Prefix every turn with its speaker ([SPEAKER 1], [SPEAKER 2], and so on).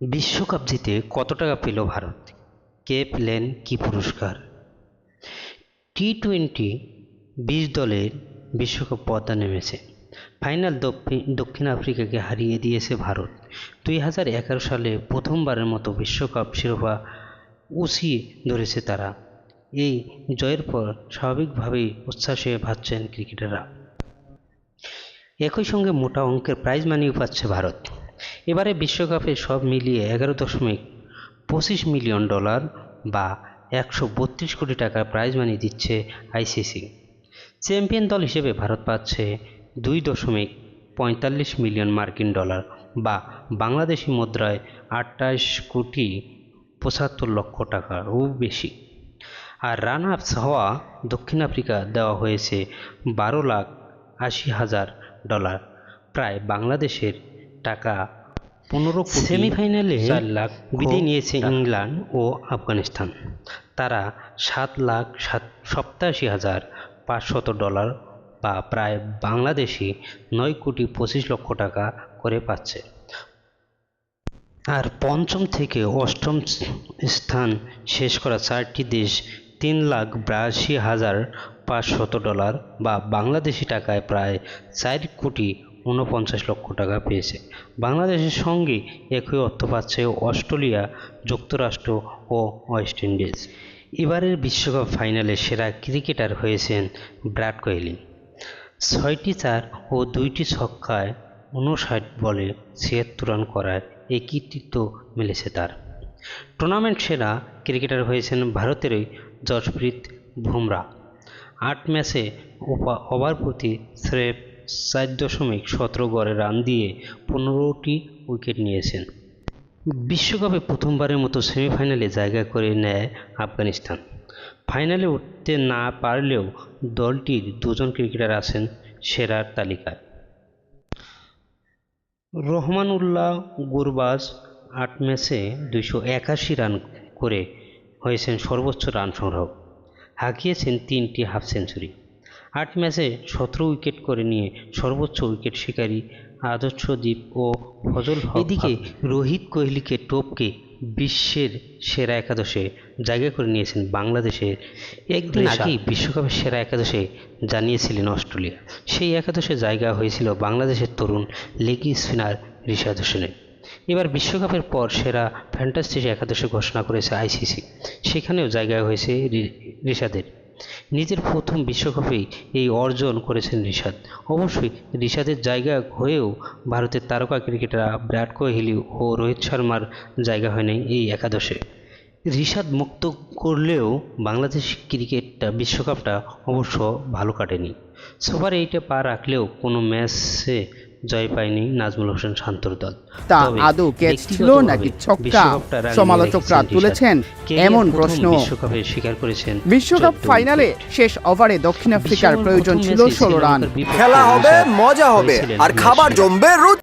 [SPEAKER 1] বিশ্বকাপ জিতে কত টাকা পেল ভারত? কে পেলেন কী পুরস্কার? টি-20 20 দলের বিশ্বকাপ পর্দা নেমেছে। ফাইনাল দক্ষিণ আফ্রিকাকে হারিয়ে দিয়েছে ভারত। 2011 সালে প্রথমবারের মতো বিশ্বকাপ শিরোপা উঁচিয়ে ধরেছে তারা। এই জয়ের পর স্বাভাবিকভাবেই উচ্ছ্বাসে ভাসছেন ক্রিকেটাররা। একই সঙ্গে মোটা অঙ্কের প্রাইজ মানিও পাচ্ছে ভারত। এবারে বিশ্বকাপে সব মিলিয়ে $11.25 মিলিয়ন বা 132 কোটি টাকার প্রাইজ মানি দিচ্ছে আইসিসি। চ্যাম্পিয়ন দল হিসেবে ভারত পাচ্ছে $2.45 মিলিয়ন বা বাংলাদেশি মুদ্রায় 28.75 কোটি টাকারও বেশি। আর রান আপস হওয়া দক্ষিণ আফ্রিকা দেওয়া হয়েছে $12,80,000, প্রায় বাংলাদেশের টাকা 15 কোটি। সেমিফাইনালে 4 লাখ বিদায় নিয়েছে ইংল্যান্ড ও আফগানিস্তান। তারা $7,87,500 বা প্রায় বাংলাদেশি 9,25,00,000 টাকা করে পাচ্ছে। আর পঞ্চম থেকে অষ্টম স্থান শেষ করা 4টি দেশ $3,82,500 বা বাংলাদেশি টাকায় প্রায় 4,49,00,000 টাকা পেয়েছে। বাংলাদেশের সঙ্গে একই অর্থ পাচ্ছে অস্ট্রেলিয়া, যুক্তরাষ্ট্র ও ওয়েস্ট ইন্ডিজ। এবারের বিশ্বকাপ ফাইনালে সেরা ক্রিকেটার হয়েছেন বিরাট কোহলি। 6টি 4 ও 2টি ছক্কায় 59 বলে 76 রান করার এই কৃতিত্ব মিলেছে তার। টুর্নামেন্ট সেরা ক্রিকেটার হয়েছেন ভারতেরই জসপ্রীত বুমরাহ। 8 ম্যাচে ওভার প্রতি স্রেফ 4.17 গড়ে রান দিয়ে 15টি উইকেট নিয়েছেন। বিশ্বকাপে প্রথমবারের মতো সেমিফাইনালে জায়গা করে নেয় আফগানিস্তান। ফাইনালে উঠতে না পারলেও দলটির 2 জন ক্রিকেটার আছেন সেরার তালিকায়। রহমানুল্লাহ গুরবাজ 8 ম্যাচে 281 রান করে হয়েছেন সর্বোচ্চ রান সংগ্রাহক, হাঁকিয়েছেন 3টি হাফ সেঞ্চুরি। 8 ম্যাচে 17 উইকেট করে নিয়ে সর্বোচ্চ উইকেট শিকারী আদর্শদীপ ও ফজল হক। এদিকে রোহিত কোহলিকে টপকে বিশ্বের সেরা একাদশে জায়গা করে নিয়েছেন বাংলাদেশের। একদিন আগেই বিশ্বকাপের সেরা একাদশে জানিয়েছিলেন অস্ট্রেলিয়া। সেই একাদশে জায়গা হয়েছিল বাংলাদেশের তরুণ লেগ স্পিনার রিশাদ হোসেনের। এবার বিশ্বকাপের পর সেরা ফ্যান্টাসি একাদশে ঘোষণা করেছে আইসিসি, সেখানেও জায়গা হয়েছে রিশাদের। নিজের প্রথম বিশ্বকাপেই এই অর্জন করেছেন রিশাদ। অবশ্যই রিশাদের জায়গা হয়েও ভারতের তারকা ক্রিকেটার বিরাট কোহলি ও রোহিত শর্মার জায়গা হয়নি এই একাদশে। রিশাদ মুক্ত করলেও বাংলাদেশ বিশ্বকাপটা অবশ্য ভালো কাটেনি। সুপার 8-এ পা রাখলেও কোনো ম্যাচে জয় পায়নি নাজমুল হোসেন শান্তর দল।
[SPEAKER 2] তা আদৌ ক্যাচ ছিল নাকি ছক্কা? সমালোচকরা তুলেছেন এমন প্রশ্ন।
[SPEAKER 1] বিশ্বকাপে স্বীকার করেছেন
[SPEAKER 2] বিশ্বকাপ ফাইনালে শেষ ওভারে দক্ষিণ আফ্রিকার প্রয়োজন ছিল 16 রান।
[SPEAKER 3] খেলা হবে, মজা হবে আর খাবার জমবে রুচি।